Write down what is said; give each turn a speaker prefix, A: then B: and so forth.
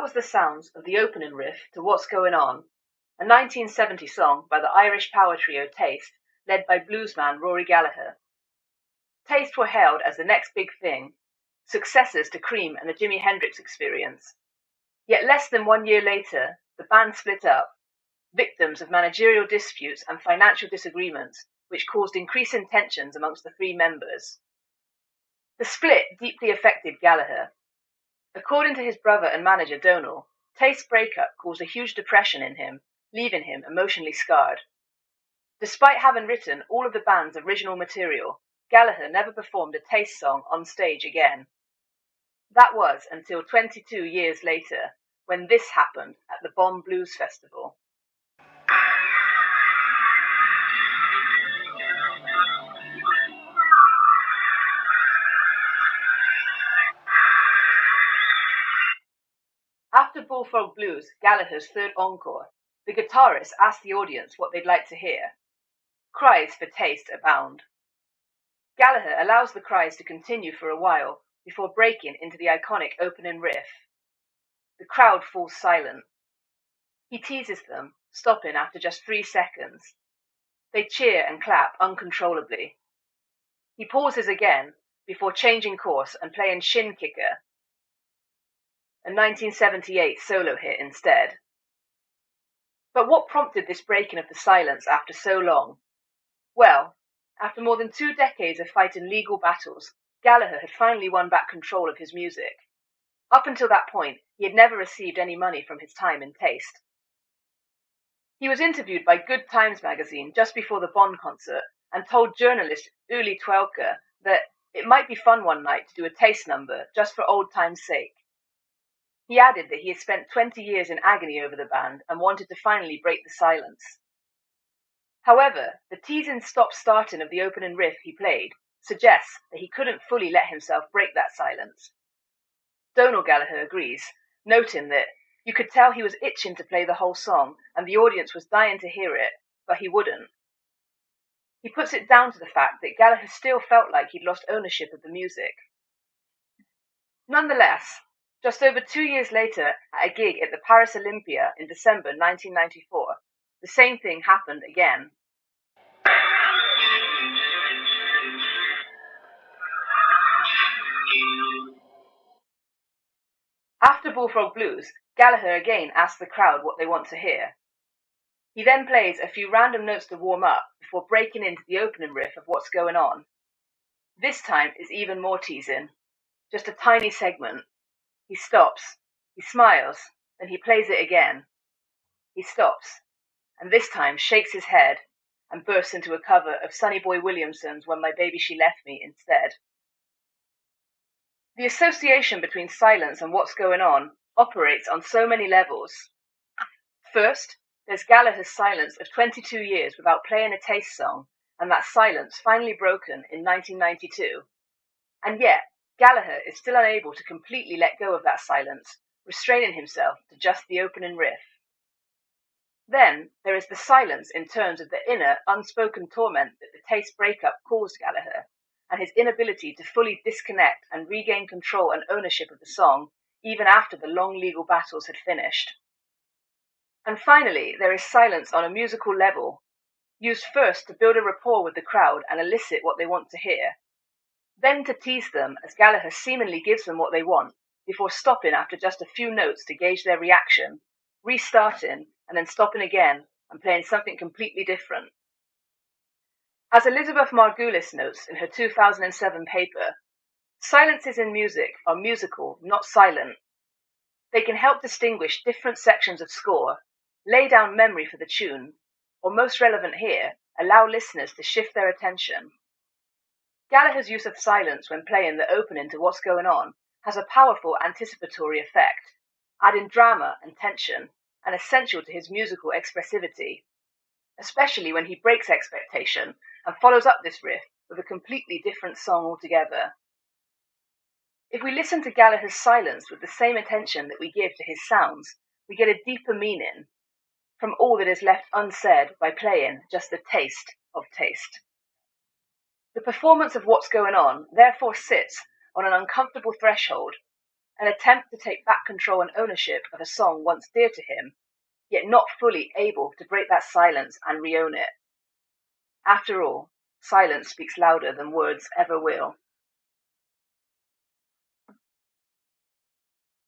A: was the sounds of the opening riff to What's Going On, a 1970 song by the Irish power trio Taste, led by bluesman Rory Gallagher. Taste were hailed as the next big thing, successors to Cream and the Jimi Hendrix Experience. Yet less than 1 year later, the band split up, victims of managerial disputes and financial disagreements, which caused increasing tensions amongst the three members. The split deeply affected Gallagher. According to his brother and manager Donal, Taste's breakup caused a huge depression in him, leaving him emotionally scarred. Despite having written all of the band's original material, Gallagher never performed a Taste song on stage again. That was until 22 years later, when this happened at the Bonn Blues Festival. After Bullfrog Blues, Gallagher's third encore, the guitarist asked the audience what they'd like to hear. Cries for Taste abound. Gallagher allows the cries to continue for a while before breaking into the iconic opening riff. The crowd falls silent. He teases them, stopping after just 3 seconds. They cheer and clap uncontrollably. He pauses again before changing course and playing Shin Kicker, a 1978 solo hit instead. But what prompted this breaking of the silence after so long? Well, after more than 2 decades of fighting legal battles, Gallagher had finally won back control of his music. Up until that point, he had never received any money from his time in Taste. He was interviewed by Good Times magazine just before the Bonn concert and told journalist Uli Twelker that it might be fun one night to do a Taste number just for old time's sake. He added that he had spent 20 years in agony over the band and wanted to finally break the silence. However, the teasing stop-starting of the opening riff he played suggests that he couldn't fully let himself break that silence. Donal Gallagher agrees, noting that you could tell he was itching to play the whole song and the audience was dying to hear it, but he wouldn't. He puts it down to the fact that Gallagher still felt like he'd lost ownership of the music. Nonetheless, just over 2 years later, at a gig at the Paris Olympia in December 1994, the same thing happened again. After Bullfrog Blues, Gallagher again asks the crowd what they want to hear. He then plays a few random notes to warm up before breaking into the opening riff of What's Going On. This time is even more teasing. Just a tiny segment. He stops, he smiles, then he plays it again. He stops, and this time shakes his head and bursts into a cover of Sonny Boy Williamson's When My Baby She Left Me instead. The association between silence and What's Going On operates on so many levels. First, there's Gallagher's silence of 22 years without playing a Taste song, and that silence finally broken in 1992. And yet, Gallagher is still unable to completely let go of that silence, restraining himself to just the opening riff. Then there is the silence in terms of the inner, unspoken torment that the Taste breakup caused Gallagher, and his inability to fully disconnect and regain control and ownership of the song, even after the long legal battles had finished. And finally, there is silence on a musical level, used first to build a rapport with the crowd and elicit what they want to hear, then to tease them as Gallagher seemingly gives them what they want, before stopping after just a few notes to gauge their reaction, restarting and then stopping again and playing something completely different. As Elizabeth Margulis notes in her 2007 paper, silences in music are musical, not silent. They can help distinguish different sections of score, lay down memory for the tune, or most relevant here, allow listeners to shift their attention. Gallagher's use of silence when playing the opening to What's Going On has a powerful anticipatory effect, adding drama and tension, and essential to his musical expressivity, especially when he breaks expectation and follows up this riff with a completely different song altogether. If we listen to Gallagher's silence with the same attention that we give to his sounds, we get a deeper meaning from all that is left unsaid by playing just the taste of Taste. The performance of What's Going On therefore sits on an uncomfortable threshold, an attempt to take back control and ownership of a song once dear to him, yet not fully able to break that silence and re-own it. After all, silence speaks louder than words ever will.